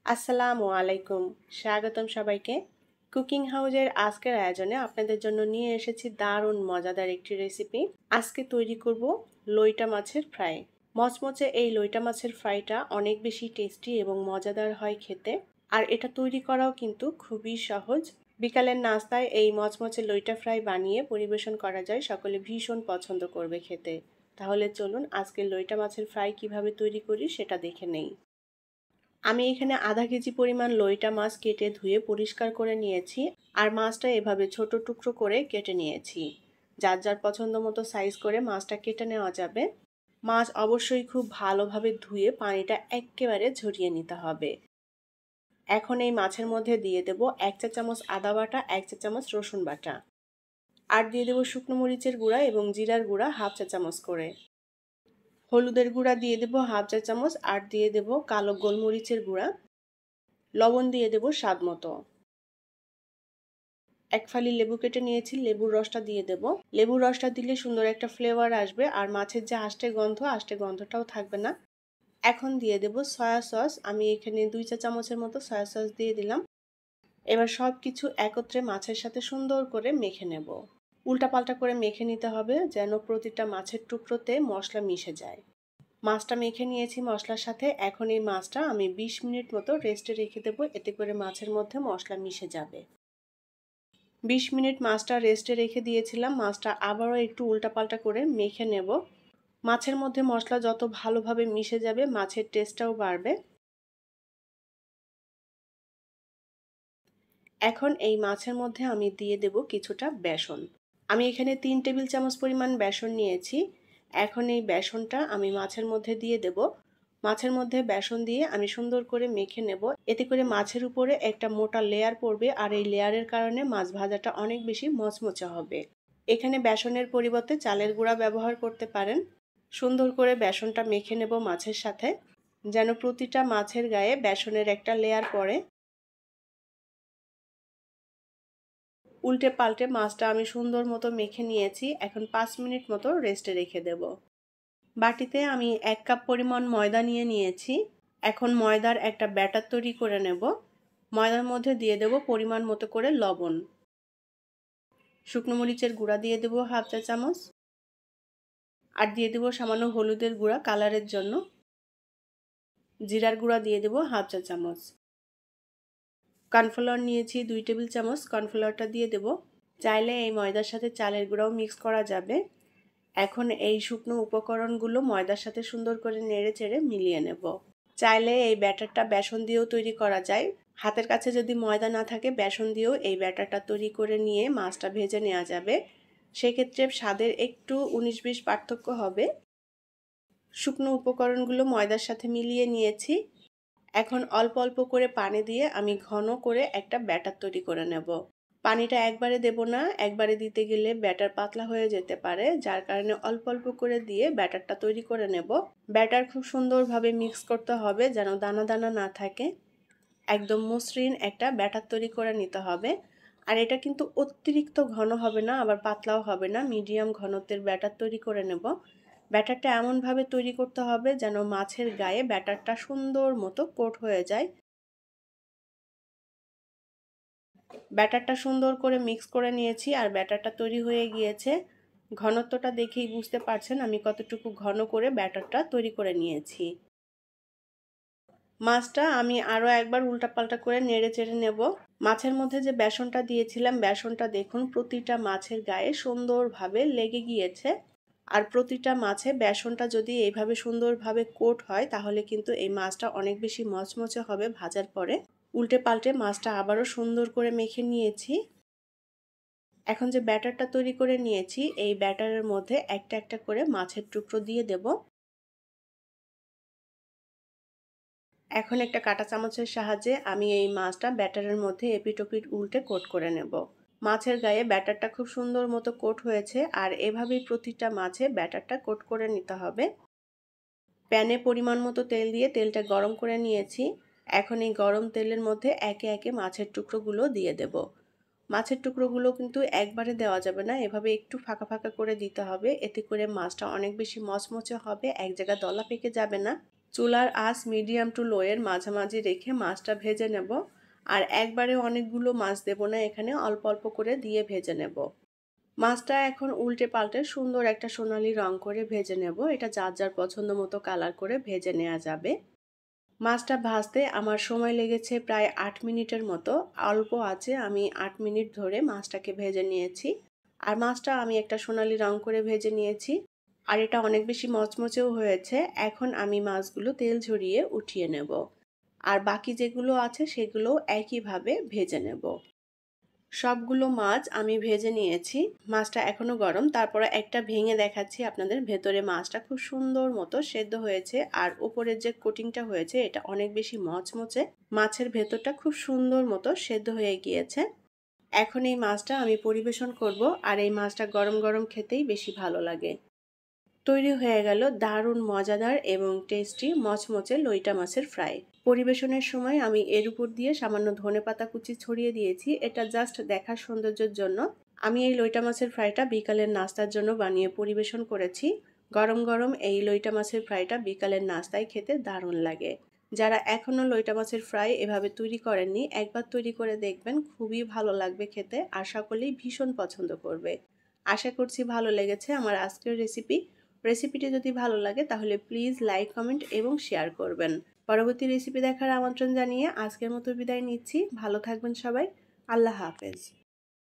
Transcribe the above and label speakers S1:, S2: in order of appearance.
S1: আসসালামু আলাইকুম। স্বাগতম সবাইকে। কুকিং হাউজের আজকের আয়োজনে আপনাদের জন্য নিয়ে এসেছি দারুণ মজাদার একটি রেসিপি। আজকে তৈরি করব লইটা মাছের ফ্রাই। মচমচে এই লইটা মাছের ফ্রাইটা অনেক বেশি টেস্টি এবং মজাদার হয় খেতে। আর এটা তৈরি করাও কিন্তু খুবই সহজ। বিকালের নাস্তায় এই মচমচে লইটা ফ্রাই বানিয়ে পরিবেশন করা যায়, সকলে ভীষণ পছন্দ করবে খেতে। তাহলে চলুন আজকে লইটা মাছের ফ্রাই কিভাবে তৈরি করি সেটা দেখে নেই। আমি এখানে আধা কেজি পরিমাণ লইটা মাছ কেটে ধুয়ে পরিষ্কার করে নিয়েছি। আর মাছটা এভাবে ছোট টুকরো করে কেটে নিয়েছি। যার যার পছন্দ মতো সাইজ করে মাছটা কেটে নেওয়া যাবে। মাছ অবশ্যই খুব ভালোভাবে ধুয়ে পানিটা একেবারে ঝরিয়ে নিতে হবে। এখন এই মাছের মধ্যে দিয়ে দেব 1 চা চামচ আদা বাটা, 1 চা চামচ রসুন বাটা। আর দিয়ে দেব শুকনো মরিচের গুঁড়া এবং জিরার গুঁড়া হাফ চা চামচ করে। হলুদের গুঁড়া দিয়ে দেব হাফ চা চামচ, আর দিয়ে দেব কালো গোলমরিচের গুঁড়া। লবণ দিয়ে দেব স্বাদ মতো। এক ফালি লেবু কেটে নিয়েছি, লেবুর রসটা দিয়ে দেব। লেবুর রসটা দিলে সুন্দর একটা ফ্লেভার আসবে, আর মাছের যে আষ্টে গন্ধটাও থাকবে না। এখন দিয়ে দেব সয়া সস। আমি এখানে 2 চা চামচের মতো সয়া সস দিয়ে দিলাম। এবার সব কিছু একত্রে মাছের সাথে সুন্দর করে মেখে নেব। উল্টাপাল্টা করে মেখে নিতে হবে যেন প্রতিটা মাছের টুকরোতে মশলা মিশে যায়। মাছটা মেখে নিয়েছি মশলার সাথে। এখন এই মাছটা আমি 20 মিনিট মতো রেস্টে রেখে দেবো, এতে করে মাছের মধ্যে মশলা মিশে যাবে। 20 মিনিট মাছটা রেস্টে রেখে দিয়েছিলাম। মাছটা আবারও একটু উল্টাপাল্টা করে মেখে নেব। মাছের মধ্যে মশলা যত ভালোভাবে মিশে যাবে মাছের টেস্টটাও বাড়বে। এখন এই মাছের মধ্যে আমি দিয়ে দেব কিছুটা বেসন। আমি এখানে 3 টেবিল চামচ পরিমাণ বেসন নিয়েছি। এখন এই বেসনটা আমি মাছের মধ্যে দিয়ে দেব। মাছের মধ্যে বেসন দিয়ে আমি সুন্দর করে মেখে নেব, এতে করে মাছের উপরে একটা মোটা লেয়ার পড়বে, আর এই লেয়ারের কারণে মাছ ভাজাটা অনেক বেশি মচমচে হবে। এখানে বেসনের পরিবর্তে চালের গুঁড়া ব্যবহার করতে পারেন। সুন্দর করে বেসনটা মেখে নেব মাছের সাথে, যেন প্রতিটা মাছের গায়ে বেসনের একটা লেয়ার পড়ে। উল্টে পাল্টে মাছটা আমি সুন্দর মতো মেখে নিয়েছি। এখন 5 মিনিট মতো রেস্টে রেখে দেব। বাটিতে আমি 1 কাপ পরিমাণ ময়দা নিয়েছি। এখন ময়দার একটা ব্যাটার তৈরি করে নেব। ময়দার মধ্যে দিয়ে দেব পরিমাণ মতো করে লবণ। শুকনো মরিচের গুঁড়া দিয়ে দেব হাফ চা চামচ। আর দিয়ে দেব সামান্য হলুদের গুঁড়া কালারের জন্য। জিরার গুঁড়া দিয়ে দেব হাফ চা চামচ। কর্নফ্লাওয়ার নিয়েছি 2 টেবিল চামচ, কর্নফ্লাওয়ারটা দিয়ে দেব। চাইলে এই ময়দার সাথে চালের গুঁড়াও মিক্স করা যাবে। এখন এই শুকনো উপকরণগুলো ময়দার সাথে সুন্দর করে নেড়ে চেড়ে মিলিয়ে নেব। চাইলে এই ব্যাটারটা বেসন দিয়েও তৈরি করা যায়। হাতের কাছে যদি ময়দা না থাকে বেসন দিয়েও এই ব্যাটারটা তৈরি করে নিয়ে মাছটা ভেজে নেওয়া যাবে। সেক্ষেত্রে স্বাদের একটু 19-20 পার্থক্য হবে। শুকনো উপকরণগুলো ময়দার সাথে মিলিয়ে নিয়েছি। এখন অল্প অল্প করে পানি দিয়ে আমি ঘন করে একটা ব্যাটার তৈরি করে নেব। পানিটা একবারে দেব না, একবারে দিতে গেলে ব্যাটার পাতলা হয়ে যেতে পারে, যার কারণে অল্প অল্প করে দিয়ে ব্যাটারটা তৈরি করে নেব। ব্যাটার খুব সুন্দরভাবে মিক্স করতে হবে যেন দানা দানা না থাকে। একদম মসৃণ একটা ব্যাটার তৈরি করে নিতে হবে। আর এটা কিন্তু অতিরিক্ত ঘন হবে না, আবার পাতলাও হবে না, মিডিয়াম ঘনত্বের ব্যাটার তৈরি করে নেব। ব্যাটারটা এমনভাবে তৈরি করতে হবে যেন মাছের গায়ে ব্যাটারটা সুন্দর মতো কোট হয়ে যায়। ব্যাটারটা সুন্দর করে মিক্স করে নিয়েছি, আর ব্যাটারটা তৈরি হয়ে গিয়েছে। ঘনত্বটা দেখেই বুঝতে পারছেন আমি কতটুকু ঘন করে ব্যাটারটা তৈরি করে নিয়েছি। মাছটা আমি আরও একবার উল্টাপাল্টা করে নেড়ে চেড়ে নেব। মাছের মধ্যে যে বেসনটা দিয়েছিলাম, বেসনটা দেখুন প্রতিটা মাছের গায়ে সুন্দরভাবে লেগে গিয়েছে। আর প্রতিটা মাছে বেসনটা যদি এইভাবে সুন্দরভাবে কোট হয় তাহলে কিন্তু এই মাছটা অনেক বেশি মচমচে হবে ভাজার পরে। উল্টে পাল্টে মাছটা আবারও সুন্দর করে মেখে নিয়েছি। এখন যে ব্যাটারটা তৈরি করে নিয়েছি এই ব্যাটারের মধ্যে একটা একটা করে মাছের টুকরো দিয়ে দেব। এখন একটা কাঁটা চামচের সাহায্যে আমি এই মাছটা ব্যাটারের মধ্যে এপিট ওপিট উল্টে কোট করে নেব। মাছের গায়ে ব্যাটারটা খুব সুন্দর মতো কোট হয়েছে, আর এভাবেই প্রতিটা মাছে ব্যাটারটা কোট করে নিতে হবে। প্যানে পরিমাণ মতো তেল দিয়ে তেলটা গরম করে নিয়েছি। এখন এই গরম তেলের মধ্যে একে একে মাছের টুকরোগুলো দিয়ে দেব। মাছের টুকরোগুলো কিন্তু একবারে দেওয়া যাবে না, এভাবে একটু ফাঁকা ফাঁকা করে দিতে হবে, এতে করে মাছটা অনেক বেশি মচমচে হবে, এক জায়গায় দলা পেকে যাবে না। চুলার আঁচ মিডিয়াম টু লো এর মাঝামাঝি রেখে মাছটা ভেজে নেব। আর একবারে অনেকগুলো মাছ দেব না, এখানে অল্প অল্প করে দিয়ে ভেজে নেব। মাছটা এখন উল্টে পাল্টে সুন্দর একটা সোনালী রং করে ভেজে নেব। এটা যার যার পছন্দ মতো কালার করে ভেজে নেওয়া যাবে। মাছটা ভাজতে আমার সময় লেগেছে প্রায় 8 মিনিটের মতো। অল্প আঁচে আমি 8 মিনিট ধরে মাছটাকে ভেজে নিয়েছি। আর মাছটা আমি একটা সোনালী রং করে ভেজে নিয়েছি। আর এটা অনেক বেশি মচমচেও হয়েছে। এখন আমি মাছগুলো তেল ঝরিয়ে উঠিয়ে নেব। আর বাকি যেগুলো আছে সেগুলো একইভাবে ভেজে নেব। সবগুলো মাছ আমি ভেজে নিয়েছি। মাছটা এখনো গরম, তারপরে একটা ভেঙে দেখাচ্ছি আপনাদের। ভেতরে মাছটা খুব সুন্দর মতো সেদ্ধ হয়েছে আর উপরের যে কোটিংটা হয়েছে এটা অনেক বেশি মচমচে। মাছের ভেতরটা খুব সুন্দর মতো সেদ্ধ হয়ে গিয়েছে। এখন এই মাছটা আমি পরিবেশন করব। আর এই মাছটা গরম গরম খেতেই বেশি ভালো লাগে। তৈরি হয়ে গেল দারুণ মজাদার এবং টেস্টি মচমচে লইটা মাছের ফ্রাই। পরিবেশনের সময় আমি এর উপর দিয়ে সামান্য ধনেপাতা কুচি ছড়িয়ে দিয়েছি, এটা জাস্ট দেখার সৌন্দর্যের জন্য। আমি এই লইটা মাছের ফ্রাইটা বিকালের নাস্তার জন্য বানিয়ে পরিবেশন করেছি। গরম গরম এই লইটা মাছের ফ্রাইটা বিকালের নাস্তায় খেতে দারুণ লাগে। যারা এখনো লইটা মাছের ফ্রাই এভাবে তৈরি করেননি, একবার তৈরি করে দেখবেন, খুবই ভালো লাগবে খেতে আর সকলেই ভীষণ পছন্দ করবে। আশা করছি ভালো লেগেছে আমার আজকের রেসিপিটি যদি ভালো লাগে তাহলে প্লিজ লাইক, কমেন্ট এবং শেয়ার করবেন। পরবর্তী রেসিপি দেখার আমন্ত্রণ জানিয়ে আজকের মতো বিদায় নিচ্ছি। ভালো থাকবেন সবাই। আল্লাহ হাফেজ।